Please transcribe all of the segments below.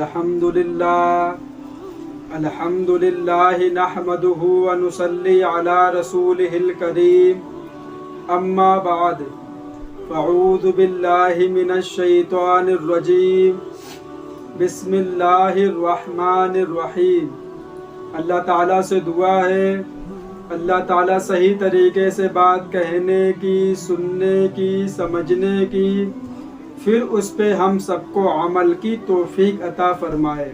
الحمدللہ نحمدہ ونصلی علی رسولہ الکریم اما بعد فاعوذ باللہ من الشیطان الرجیم بسم اللہ الرحمن الرحیم۔ اللہ تعالیٰ سے دعا ہے اللہ تعالیٰ صحیح طریقے سے بات کہنے کی، سننے کی، سمجھنے کی، پھر اس پہ ہم سب کو عمل کی توفیق عطا فرمائے۔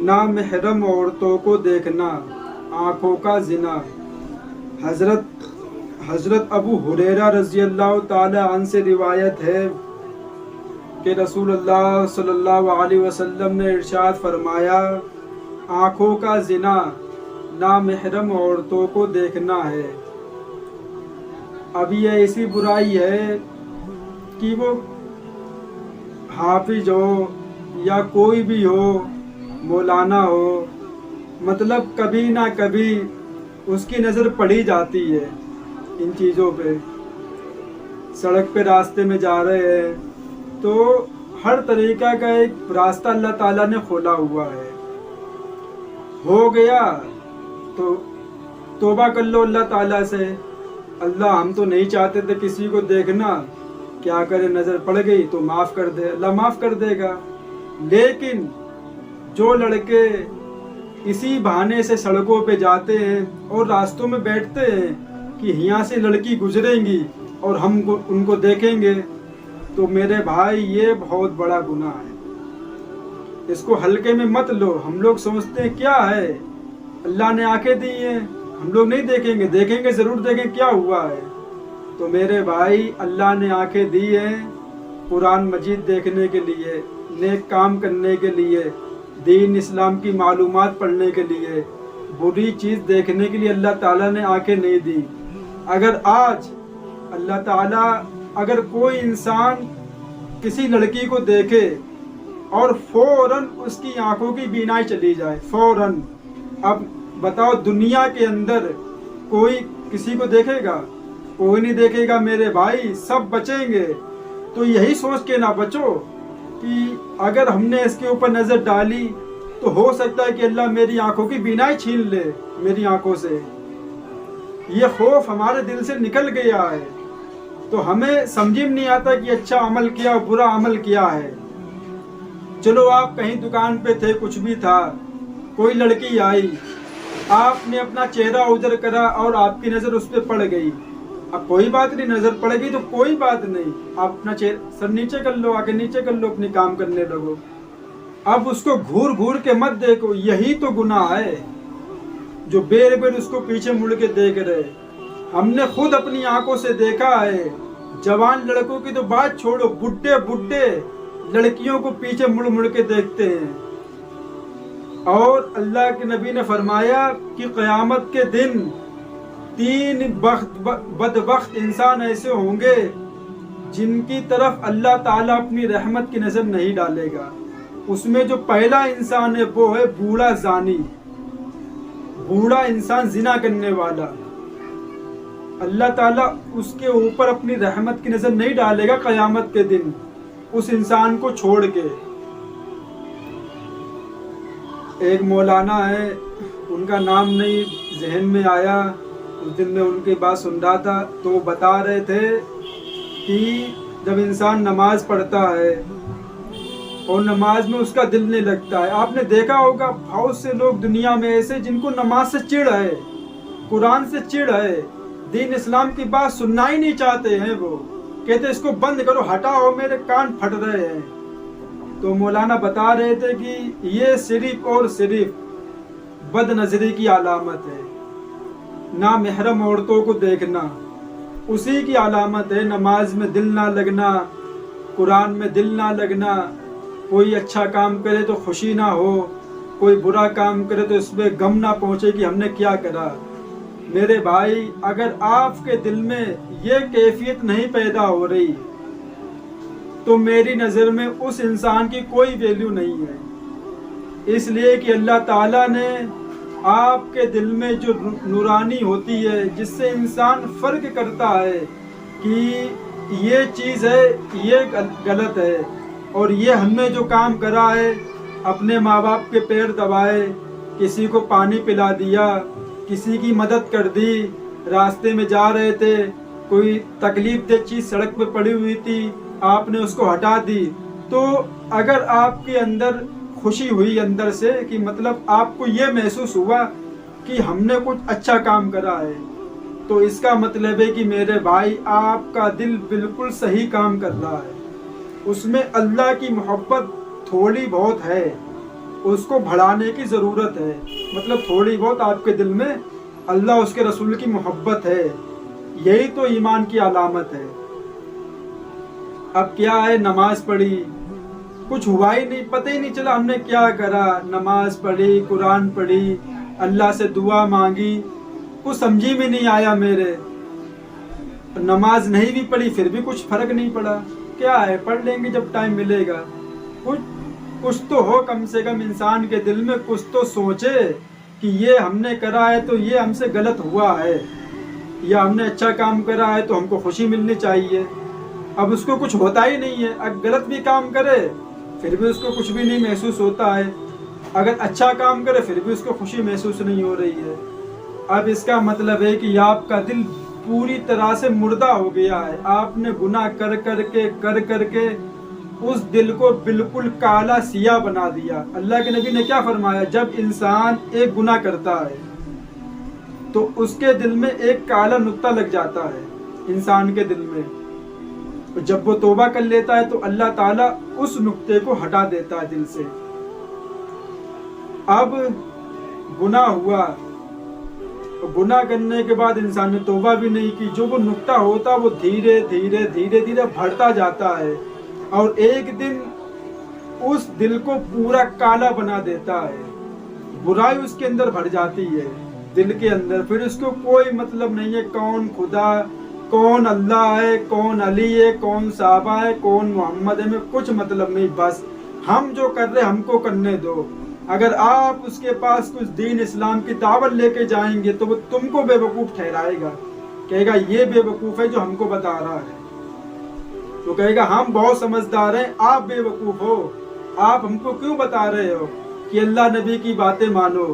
نامحرم عورتوں کو دیکھنا، آنکھوں کا زنا۔ حضرت ابو ہریرہ رضی اللہ تعالی عنہ سے روایت ہے کہ رسول اللہ صلی اللہ علیہ وسلم نے ارشاد فرمایا، آنکھوں کا زنا نامحرم عورتوں کو دیکھنا ہے۔ اب یہ ایسی برائی ہے کہ وہ حافظ ہو یا کوئی بھی ہو، مولانا ہو، مطلب کبھی نہ کبھی اس کی نظر پڑی جاتی ہے ان چیزوں پہ۔ سڑک پہ راستے میں جا رہے ہیں تو ہر طریقہ کا ایک راستہ اللہ تعالیٰ نے کھولا ہوا ہے، ہو گیا تو توبہ کر لو اللہ تعالیٰ سے، اللہ ہم تو نہیں چاہتے تھے کسی کو دیکھنا، کیا کرے نظر پڑ گئی تو معاف کر دے، اللہ معاف کر دے گا۔ لیکن جو لڑکے اسی بہانے سے سڑکوں پہ جاتے ہیں اور راستوں میں بیٹھتے ہیں کہ یہاں سے لڑکی گزریں گی اور ہم ان کو دیکھیں گے، تو میرے بھائی یہ بہت بڑا گناہ ہے، اس کو ہلکے میں مت لو۔ ہم لوگ سمجھتے ہیں کیا ہے، اللہ نے آنکھیں دی ہیں، ہم لوگ نہیں دیکھیں گے، دیکھیں گے ضرور، دیکھیں کیا ہوا ہے۔ تو میرے بھائی اللہ نے آنکھیں دی ہیں قرآن مجید دیکھنے کے لیے، نیک کام کرنے کے لیے، دین اسلام کی معلومات پڑھنے کے لیے، بری چیز دیکھنے کے لیے اللہ تعالیٰ نے آنکھیں نہیں دی۔ اگر آج اللہ تعالیٰ اگر کوئی انسان کسی لڑکی کو دیکھے اور فوراً اس کی آنکھوں کی بینائی چلی جائے، فوراً، اب بتاؤ دنیا کے اندر کوئی کسی کو دیکھے گا؟ کوئی نہیں دیکھے گا میرے بھائی، سب بچیں گے۔ تو یہی سوچ کے نہ بچو کہ اگر ہم نے اس کے اوپر نظر ڈالی تو ہو سکتا ہے کہ اللہ میری آنکھوں کی بینائی چھین لے میری آنکھوں سے۔ یہ خوف ہمارے دل سے نکل گیا ہے، تو ہمیں سمجھ میں نہیں آتا کہ اچھا عمل کیا اور برا عمل کیا ہے۔ چلو آپ کہیں دکان پہ تھے، کچھ بھی تھا، کوئی لڑکی آئی، آپ نے اپنا چہرہ ادھر کرا اور آپ کی نظر اس پہ پڑ گئی، اب کوئی بات نہیں، نظر پڑ گئی تو کوئی بات نہیں، آپ اپنا سر نیچے کر لو، آگے نیچے کر لو، اپنے کام کرنے لگو۔ اب اس کو گھور گھور کے مت دیکھو، یہی تو گناہ ہے جو بیر بیر اس کو پیچھے مڑ کے دیکھ رہے۔ ہم نے خود اپنی آنکھوں سے دیکھا ہے، جوان لڑکوں کی تو بات چھوڑو، بڈھے لڑکیوں کو پیچھے مڑ مڑ کے دیکھتے ہیں۔ اور اللہ کے نبی نے فرمایا کہ قیامت کے دن 3 بدبخت انسان ایسے ہوں گے جن کی طرف اللہ تعالیٰ اپنی رحمت کی نظر نہیں ڈالے گا۔ اس میں جو پہلا انسان ہے وہ ہے بوڑھا زانی، بوڑھا انسان زنا کرنے والا۔ اللہ تعالیٰ اس کے اوپر اپنی رحمت کی نظر نہیں ڈالے گا قیامت کے دن، اس انسان کو چھوڑ کے۔ ایک مولانا ہے، ان کا نام نہیں ذہن میں آیا، اس دن میں ان کی بات سن رہا تھا تو وہ بتا رہے تھے کہ جب انسان نماز پڑھتا ہے اور نماز میں اس کا دل نہیں لگتا ہے، آپ نے دیکھا ہوگا بہت سے لوگ دنیا میں ایسے جن کو نماز سے چڑ ہے، قرآن سے چڑ ہے، دین اسلام کی بات سننا ہی نہیں چاہتے ہیں، وہ کہتے اس کو بند کرو، ہٹاؤ، میرے کان پھٹ رہے ہیں۔ تو مولانا بتا رہے تھے کہ یہ صرف اور صرف بد نظری کی علامت ہے، نامحرم عورتوں کو دیکھنا اسی کی علامت ہے۔ نماز میں دل نہ لگنا، قرآن میں دل نہ لگنا، کوئی اچھا کام کرے تو خوشی نہ ہو، کوئی برا کام کرے تو اس میں غم نہ پہنچے کہ ہم نے کیا کرا۔ میرے بھائی اگر آپ کے دل میں یہ کیفیت نہیں پیدا ہو رہی تو میری نظر میں اس انسان کی کوئی ویلیو نہیں ہے، اس لیے کہ اللہ تعالیٰ نے آپ کے دل میں جو نورانی ہوتی ہے جس سے انسان فرق کرتا ہے کہ یہ چیز ہے، یہ غلط ہے، اور یہ ہم نے جو کام کرا ہے، اپنے ماں باپ کے پیر دبائے، کسی کو پانی پلا دیا، کسی کی مدد کر دی، راستے میں جا رہے تھے کوئی تکلیف دہ چیز سڑک پہ پڑی ہوئی تھی، آپ نے اس کو ہٹا دی، تو اگر آپ کے اندر خوشی ہوئی اندر سے کہ مطلب آپ کو یہ محسوس ہوا کہ ہم نے کچھ اچھا کام کرا ہے، تو اس کا مطلب ہے کہ میرے بھائی آپ کا دل بالکل صحیح کام کر رہا ہے، اس میں اللہ کی محبت تھوڑی بہت ہے، اس کو بڑھانے کی ضرورت ہے، مطلب تھوڑی بہت آپ کے دل میں اللہ اس کے رسول کی محبت ہے، یہی تو ایمان کی علامت ہے۔ اب کیا ہے، نماز پڑھی، کچھ ہوا ہی نہیں، پتہ ہی نہیں چلا ہم نے کیا کرا، نماز پڑھی، قرآن پڑھی، اللہ سے دعا مانگی، کچھ سمجھی میں نہیں آیا میرے، نماز نہیں بھی پڑھی پھر بھی کچھ فرق نہیں پڑا، کیا ہے پڑھ لیں گے جب ٹائم ملے گا، کچھ تو ہو، کم سے کم انسان کے دل میں کچھ تو سوچے کہ یہ ہم نے کرا ہے تو یہ ہم سے غلط ہوا ہے، یا ہم نے اچھا کام کرا ہے تو ہم کو خوشی ملنی چاہیے۔ اب اس کو کچھ ہوتا ہی نہیں ہے، اگر غلط بھی کام کرے پھر بھی اس کو کچھ بھی نہیں محسوس ہوتا ہے، اگر اچھا کام کرے پھر بھی اس کو خوشی محسوس نہیں ہو رہی ہے۔ اب اس کا مطلب ہے کہ آپ کا دل پوری طرح سے مردہ ہو گیا ہے، آپ نے گناہ کر کر کے اس دل کو بالکل کالا سیاہ بنا دیا۔ اللہ کے نبی نے کیا فرمایا، جب انسان ایک گناہ کرتا ہے تو اس کے دل میں ایک کالا نقطہ لگ جاتا ہے انسان کے دل میں، جب وہ توبہ کر لیتا ہے تو اللہ تعالیٰ اس نقطے کو ہٹا دیتا ہے دل سے۔ اب گناہ ہوا، گناہ کرنے کے بعد انسان نے توبہ بھی نہیں کی، جو وہ نقطہ ہوتا وہ دھیرے دھیرے بڑھتا جاتا ہے، اور ایک دن اس دل کو پورا کالا بنا دیتا ہے، برائی اس کے اندر بھر جاتی ہے دل کے اندر، پھر اس کو کوئی مطلب نہیں ہے کون خدا، کون اللہ ہے، کون علی ہے، کون صحابہ ہے، کون محمد ہے، میں کچھ مطلب نہیں، بس ہم جو کر رہے ہم کو کرنے دو۔ اگر آپ اس کے پاس کچھ دین اسلام کی دعوت لے کے جائیں گے تو وہ تم کو بے وقوف ٹھہرائے گا، کہے گا یہ بے وقوف ہے جو ہم کو بتا رہا ہے، تو کہے گا ہم بہت سمجھدار ہیں، آپ بے وقوف ہو، آپ ہم کو کیوں بتا رہے ہو کہ اللہ نبی کی باتیں مانو۔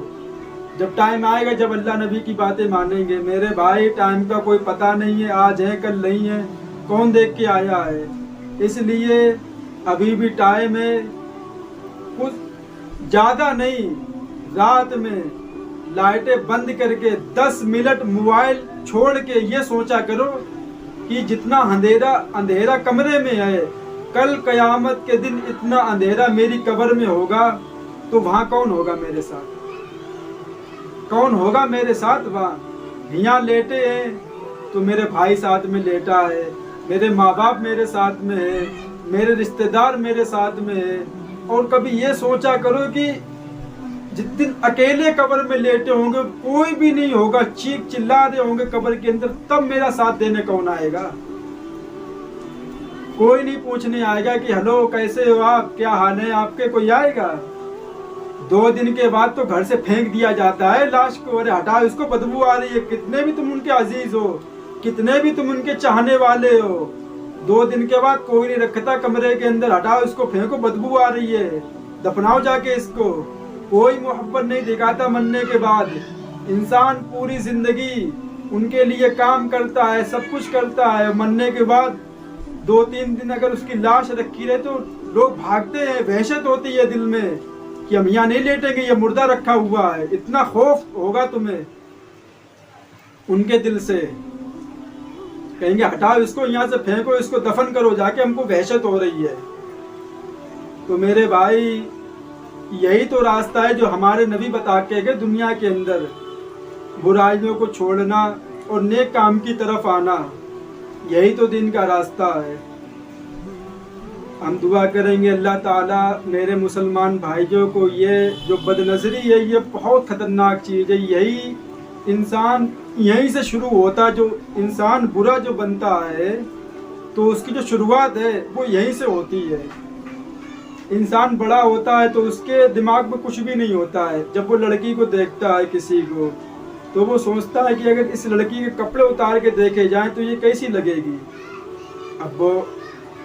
جب ٹائم آئے گا جب اللہ نبی کی باتیں مانیں گے، میرے بھائی ٹائم کا کوئی پتہ نہیں ہے، آج ہے کل نہیں ہے، کون دیکھ کے آیا ہے، اس لیے ابھی بھی ٹائم ہے، کچھ زیادہ نہیں، رات میں لائٹیں بند کر کے 10 منٹ موبائل چھوڑ کے یہ سوچا کرو کہ جتنا اندھیرا کمرے میں ہے، کل قیامت کے دن اتنا اندھیرا میری قبر میں ہوگا تو وہاں کون ہوگا میرے ساتھ، کون ہوگا میرے ساتھ وہاں؟ یہاں لیٹے ہیں تو میرے بھائی ساتھ میں لیٹا ہے، میرے ماں باپ میرے ساتھ میں ہے، میرے رشتہ دار میرے ساتھ میں ہے، اور کبھی یہ سوچا کرو کہ جس دن اکیلے قبر میں لیٹے ہوں گے، کوئی بھی نہیں ہوگا، چیخ چلا رہے ہوں گے قبر کے اندر، تب میرا ساتھ دینے کون آئے گا؟ کوئی نہیں پوچھنے آئے گا کہ ہلو کیسے ہو آپ، کیا حال ہے آپ کے، کوئی آئے گا؟ 2 دن کے بعد تو گھر سے پھینک دیا جاتا ہے لاش کو، ارے ہٹاؤ اس کو، بدبو آ رہی ہے، کتنے بھی تم ان کے عزیز ہو، کتنے بھی تم ان کے چاہنے والے ہو، 2 دن کے بعد کوئی نہیں رکھتا کمرے کے اندر، ہٹاؤ اس کو، پھینکو، بدبو آ رہی ہے، دفناؤ جا کے اس کو، کوئی محبت نہیں دکھاتا۔ مرنے کے بعد انسان پوری زندگی ان کے لیے کام کرتا ہے، سب کچھ کرتا ہے، مرنے کے بعد 2-3 دن اگر اس کی لاش رکھی رہے تو لوگ بھاگتے ہیں، وحشت ہوتی ہے دل میں کہ ہم یہاں نہیں لیٹیں گے، یہ مردہ رکھا ہوا ہے، اتنا خوف ہوگا تمہیں ان کے دل سے، کہیں گے ہٹاؤ اس کو، یہاں سے پھینکو اس کو، دفن کرو جا کے، ہم کو وحشت ہو رہی ہے۔ تو میرے بھائی یہی تو راستہ ہے جو ہمارے نبی بتا کے گئے، دنیا کے اندر برائیوں کو چھوڑنا اور نیک کام کی طرف آنا، یہی تو دین کا راستہ ہے۔ ہم دعا کریں گے اللہ تعالیٰ میرے مسلمان بھائیوں کو، یہ جو بد نظری ہے یہ بہت خطرناک چیز ہے، یہی انسان یہیں سے شروع ہوتا ہے، جو انسان برا جو بنتا ہے تو اس کی جو شروعات ہے وہ یہیں سے ہوتی ہے۔ انسان بڑا ہوتا ہے تو اس کے دماغ میں کچھ بھی نہیں ہوتا ہے، جب وہ لڑکی کو دیکھتا ہے کسی کو تو وہ سوچتا ہے کہ اگر اس لڑکی کے کپڑے اتار کے دیکھے جائیں تو یہ کیسی لگے گی، اب وہ